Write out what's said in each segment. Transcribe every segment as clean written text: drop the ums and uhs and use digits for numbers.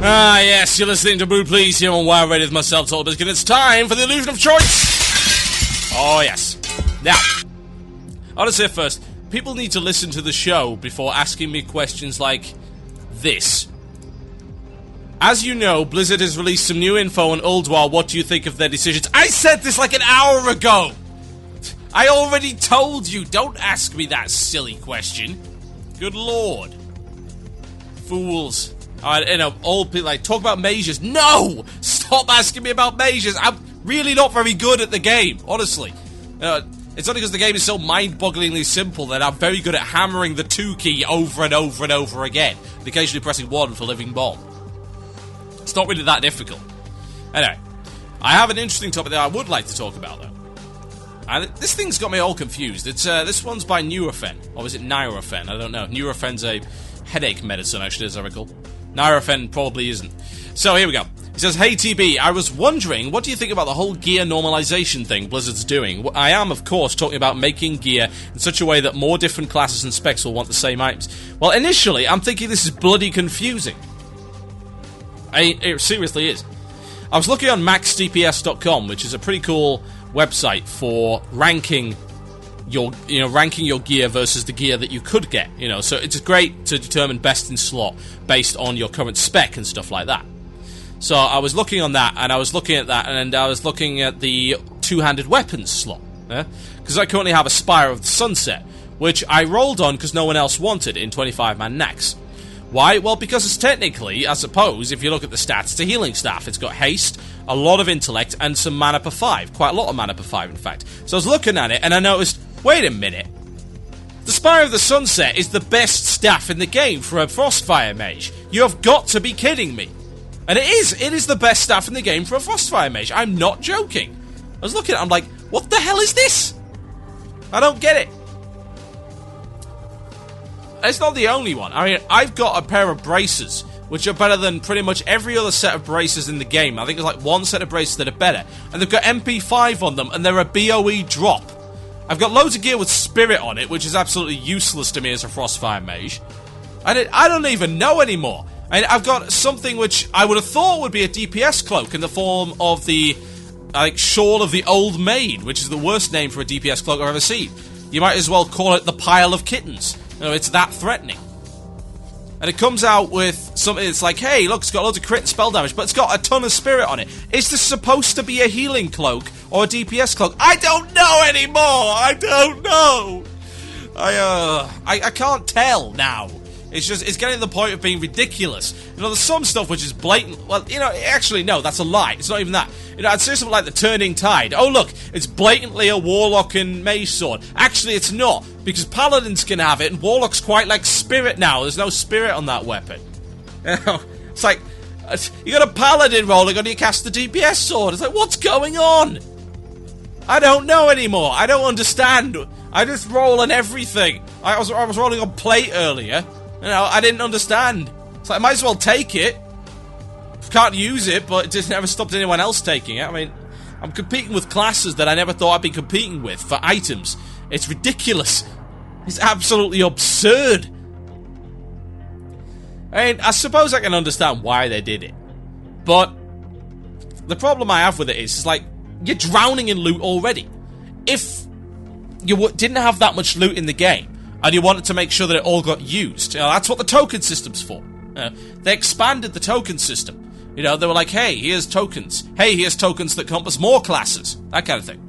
Ah, yes, you're listening to Blue Please here on Wire Radio with myself, Total Biscuit. It's time for the illusion of choice! Oh, yes. Now, I want to say first, people need to listen to the show before asking me questions like this. As you know, Blizzard has released some new info on Ulduar. What do you think of their decisions? I said this like an hour ago! I already told you, don't ask me that silly question. Good lord. Fools. Old people like, talk about mages. No! Stop asking me about mages. I'm really not very good at the game, honestly. It's only because the game is so mind-bogglingly simple that I'm very good at hammering the 2 key over and over and over again, and occasionally pressing 1 for Living Bomb. It's not really that difficult. Anyway, I have an interesting topic that I would like to talk about, though. And this thing's got me all confused. It's this one's by Nurofen, or is it Nurofen? I don't know. Nurofen's a headache medicine, actually, as I recall. Nurofen probably isn't. So here we go. He says, "Hey TB, I was wondering, what do you think about the whole gear normalization thing Blizzard's doing? I am, of course, talking about making gear in such a way that more different classes and specs will want the same items. Well, initially, I'm thinking this is bloody confusing. It seriously is. I was looking on maxdps.com, which is a pretty cool website for ranking your gear versus the gear that you could get. So it's great to determine best in slot based on your current spec and stuff like that. So I was looking on that, and I was looking at that, and I was looking at the two-handed weapons slot, because I currently have a Spire of the Sunset, which I rolled on because no one else wanted in 25-man Nax. Why? Well, because it's technically, I suppose, if you look at the stats, it's a healing staff. It's got haste, a lot of intellect, and some mana per 5. Quite a lot of mana per 5, in fact. So I was looking at it, and I noticed, wait a minute. The Spire of the Sunset is the best staff in the game for a Frostfire mage. You have got to be kidding me. And it is the best staff in the game for a Frostfire mage. I'm not joking. I was looking at it, I'm like, what the hell is this? I don't get it. It's not the only one. I mean, I've got a pair of braces, which are better than pretty much every other set of braces in the game. I think there's like one set of braces that are better. And they've got MP5 on them, and they're a BOE drop. I've got loads of gear with Spirit on it, which is absolutely useless to me as a Frostfire mage. I don't even know anymore. And I've got something which I would have thought would be a DPS cloak in the form of the Shawl of the Old Maid, which is the worst name for a DPS cloak I've ever seen. You might as well call it the Pile of Kittens. It's that threatening. And it comes out with something that's like, hey, look, it's got loads of crit and spell damage, but it's got a ton of spirit on it. Is this supposed to be a healing cloak or a DPS cloak? I don't know anymore! I don't know! I can't tell now. It's getting to the point of being ridiculous. There's some stuff which is blatant. Well, actually, no, that's a lie. It's not even that. I'd say something like the Turning Tide. Oh, look, it's blatantly a Warlock and Mage sword. Actually, it's not, because Paladins can have it, and Warlock's quite like Spirit now. There's no Spirit on that weapon. It's like, you got a Paladin rolling on you cast the DPS sword. It's like, what's going on? I don't know anymore. I don't understand. I just roll on everything. I was rolling on plate earlier. I didn't understand. So I might as well take it. Can't use it, but it just never stopped anyone else taking it. I mean, I'm competing with classes that I never thought I'd be competing with for items. It's ridiculous. It's absolutely absurd. I mean, I suppose I can understand why they did it. But the problem I have with it is like, you're drowning in loot already. If you didn't have that much loot in the game, and you wanted to make sure that it all got used, that's what the token system's for. They expanded the token system. They were like, hey, here's tokens. Hey, here's tokens that encompass more classes. That kind of thing.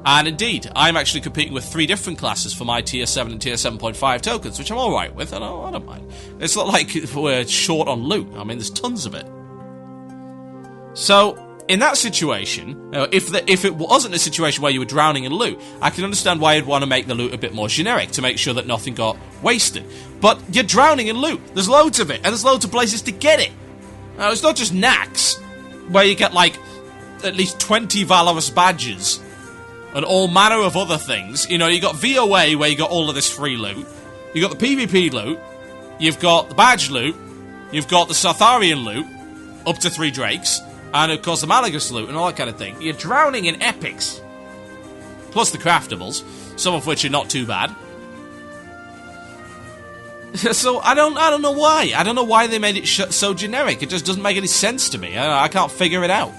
And indeed, I'm actually competing with 3 different classes for my tier 7 and tier 7.5 tokens, which I'm alright with. I don't mind. It's not like we're short on loot. I mean, there's tons of it. So, in that situation, if it wasn't a situation where you were drowning in loot, I can understand why you'd want to make the loot a bit more generic, to make sure that nothing got wasted. But you're drowning in loot. There's loads of it, and there's loads of places to get it. Now, it's not just Nax, where you get, like, at least 20 Valorous badges, and all manner of other things. You got VOA, where you got all of this free loot. You got the PvP loot. You've got the badge loot. You've got the Sartharian loot, up to 3 Drakes. And, of course, the Malagus loot and all that kind of thing. You're drowning in epics. Plus the craftables, some of which are not too bad. So I don't know why. I don't know why they made it so generic. It just doesn't make any sense to me. I can't figure it out.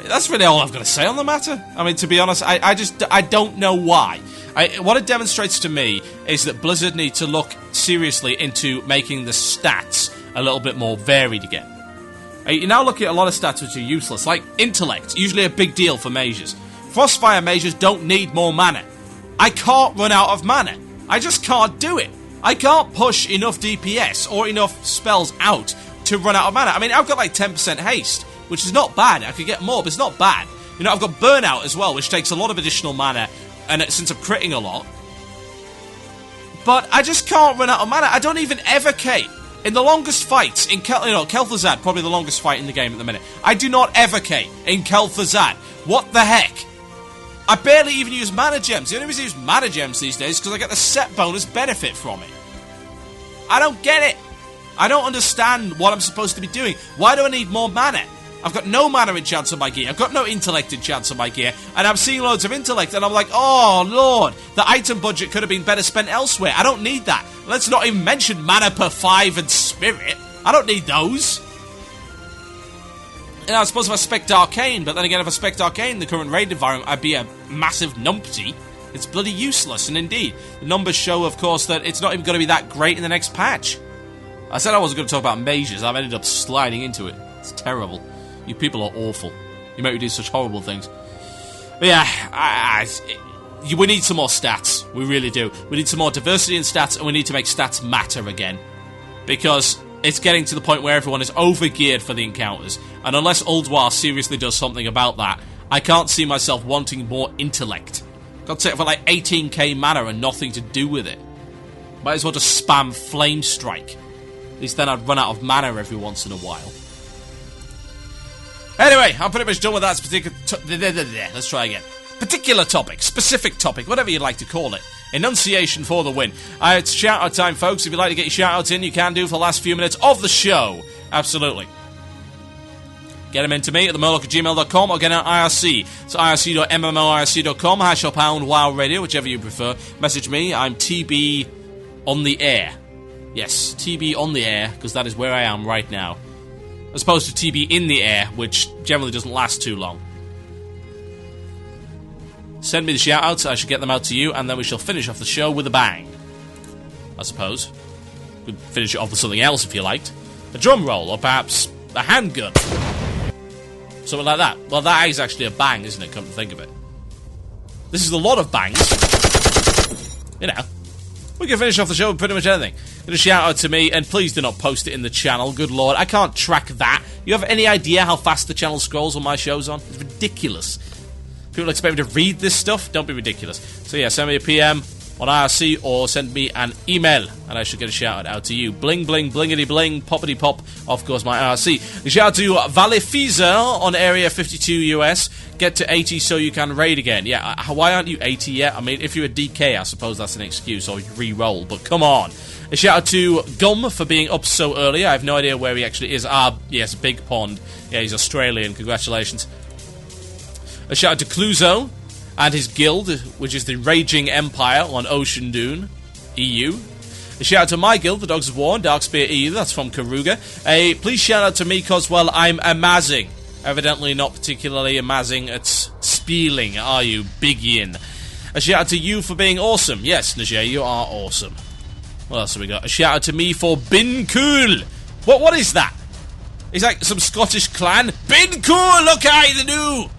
That's really all I've got to say on the matter. I mean, to be honest, I don't know why. What it demonstrates to me is that Blizzard need to look seriously into making the stats a little bit more varied again. You're now looking at a lot of stats which are useless, like intellect, usually a big deal for mages. Frostfire mages don't need more mana. I can't run out of mana. I just can't do it. I can't push enough DPS or enough spells out to run out of mana. I mean, I've got like 10% haste, which is not bad. I could get more, but it's not bad. You know, I've got burnout as well, which takes a lot of additional mana, and since I'm critting a lot. But I just can't run out of mana. I don't even evocate. In the longest fights, in Kel'Thuzad, probably the longest fight in the game at the minute, I do not evocate in Kel'Thuzad. What the heck? I barely even use mana gems. The only reason I use mana gems these days is because I get the set bonus benefit from it. I don't get it. I don't understand what I'm supposed to be doing. Why do I need more mana? I've got no mana enchants on my gear. I've got no intellect enchants on my gear. And I'm seeing loads of intellect and I'm like, oh, Lord, the item budget could have been better spent elsewhere. I don't need that. Let's not even mention mana per 5 and spirit. I don't need those. And I suppose if I spec'd Arcane, but then again, if I spec'd Arcane, the current raid environment, I'd be a massive numpty. It's bloody useless, and indeed, the numbers show, of course, that it's not even going to be that great in the next patch. I said I wasn't going to talk about mages. I've ended up sliding into it. It's terrible. You people are awful. You make me do such horrible things. But yeah, we need some more stats. We really do. We need some more diversity in stats, and we need to make stats matter again. Because it's getting to the point where everyone is over-geared for the encounters. And unless Ulduar seriously does something about that, I can't see myself wanting more intellect. Got to take it for like 18k mana and nothing to do with it. Might as well just spam Flame Strike. At least then I'd run out of mana every once in a while. Anyway, I'm pretty much done with that particular... Let's try again. Particular topic, specific topic, whatever you'd like to call it. Enunciation for the win. It's shout-out time, folks. If you'd like to get your shout-outs in, you can do for the last few minutes of the show. Absolutely. Get them into me at themurloc@gmail.com or get on IRC. It's irc.mmorc.com, #pound wow radio, whichever you prefer. Message me. I'm TB on the air. Yes, TB on the air, because that is where I am right now. As opposed to TB in the air, which generally doesn't last too long. Send me the shout-outs, I should get them out to you, and then we shall finish off the show with a bang. I suppose. We'd finish it off with something else if you liked. A drum roll, or perhaps a handgun. Something like that. Well, that is actually a bang, isn't it, come to think of it. This is a lot of bangs. You know. We can finish off the show with pretty much anything. Get a shout out to me, and please do not post it in the channel. Good lord, I can't track that. You have any idea how fast the channel scrolls when my show's on? It's ridiculous. People expect me to read this stuff? Don't be ridiculous. So yeah, send me a PM on IRC or send me an email, and I should get a shout out to you. Bling, bling, blingity, bling, poppity pop, of course, my IRC. A shout out to Valifiza on Area 52 US. Get to 80 so you can raid again. Yeah, why aren't you 80 yet? I mean, if you're a DK, I suppose that's an excuse, or you re-roll, but come on. A shout out to Gum for being up so early. I have no idea where he actually is. Yes, Big Pond. Yeah, he's Australian. Congratulations. A shout out to Cluzo and his guild, which is the Raging Empire on Ocean Dune, EU. A shout out to my guild, the Dogs of War, Darkspear EU, that's from Karuga. Please shout out to me because, well, I'm amazing. Evidently not particularly amazing at spieling, are you, Big Yin? A shout out to you for being awesome. Yes, Najee, you are awesome. What else have we got? A shout out to me for Bin Cool. What is that? It's like some Scottish clan. Bin Cool, look the new.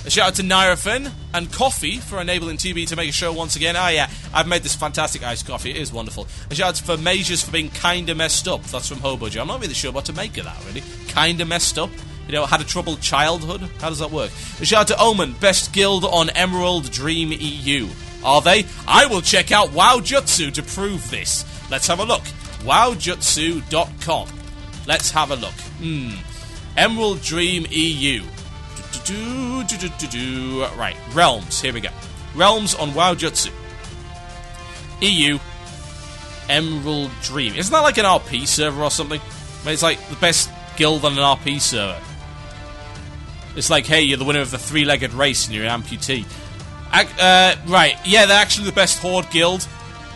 A shout out to Nyrafin and Coffee for enabling TB to make a show once again. Yeah, I've made this fantastic iced coffee. It is wonderful. A shout out for Majors for being kinda messed up. That's from Hobojo. I'm not really sure what to make of that, really. Kinda messed up. You know, had a troubled childhood. How does that work? A shout out to Omen, best guild on Emerald Dream EU. Are they? I will check out WoW Jutsu to prove this. Let's have a look. WoWjutsu.com. Let's have a look. Emerald Dream EU. Right, Realms, here we go. Realms on WoW Jutsu. EU. Emerald Dream. Isn't that like an RP server or something? I mean, it's like the best guild on an RP server. It's like, hey, you're the winner of the three-legged race and you're an amputee. Right, yeah, they're actually the best Horde guild.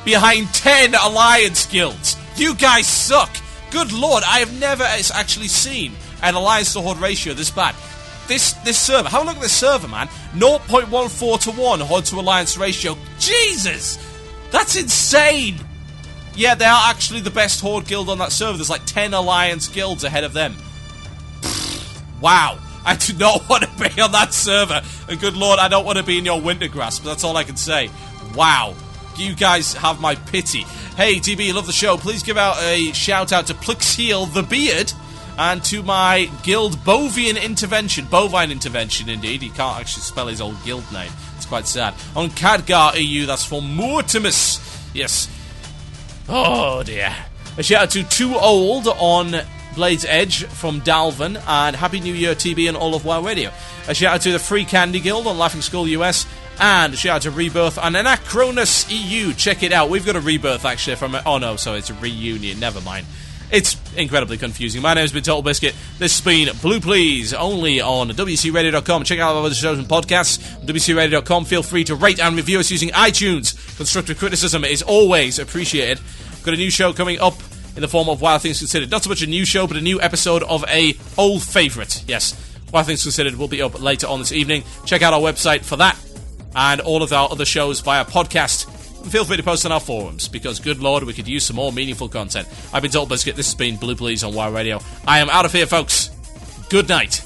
Behind 10 Alliance guilds. You guys suck. Good lord, I have never actually seen an Alliance to Horde ratio this bad. This server, have a look at this server, man. 0.14 to 1 Horde to Alliance ratio. Jesus! That's insane! Yeah, they are actually the best Horde guild on that server. There's like 10 Alliance guilds ahead of them. Wow. I do not want to be on that server. And good lord, I don't want to be in your winter grass, but that's all I can say. Wow. You guys have my pity. Hey, TB, love the show. Please give out a shout out to Plixeel the Beard and to my guild Bovine Intervention. Bovine Intervention, indeed. He can't actually spell his old guild name. It's quite sad. On Khadgar EU, that's for Mortimus. Yes. Oh, dear. A shout out to Too Old on Blade's Edge from Dalvin, and Happy New Year, TB, and all of WoW Radio. A shout out to the Free Candy Guild on Laughing Skull US, and a shout out to Rebirth and Anachronus EU. Check it out. We've got a Rebirth, actually, from... Oh, no, so it's a reunion. Never mind. It's incredibly confusing. My name's been Total Biscuit. This has been Blue Please, only on WCRadio.com. Check out our other shows and podcasts on WCRadio.com. Feel free to rate and review us using iTunes. Constructive criticism is always appreciated. Got a new show coming up in the form of Wild Things Considered. Not so much a new show, but a new episode of a old favourite. Yes, Wild Things Considered will be up later on this evening. Check out our website for that and all of our other shows via podcast. And feel free to post on our forums, because good lord, we could use some more meaningful content. I've been Total Biscuit. This has been Blue Please on WoW Radio. I am out of here, folks. Good night.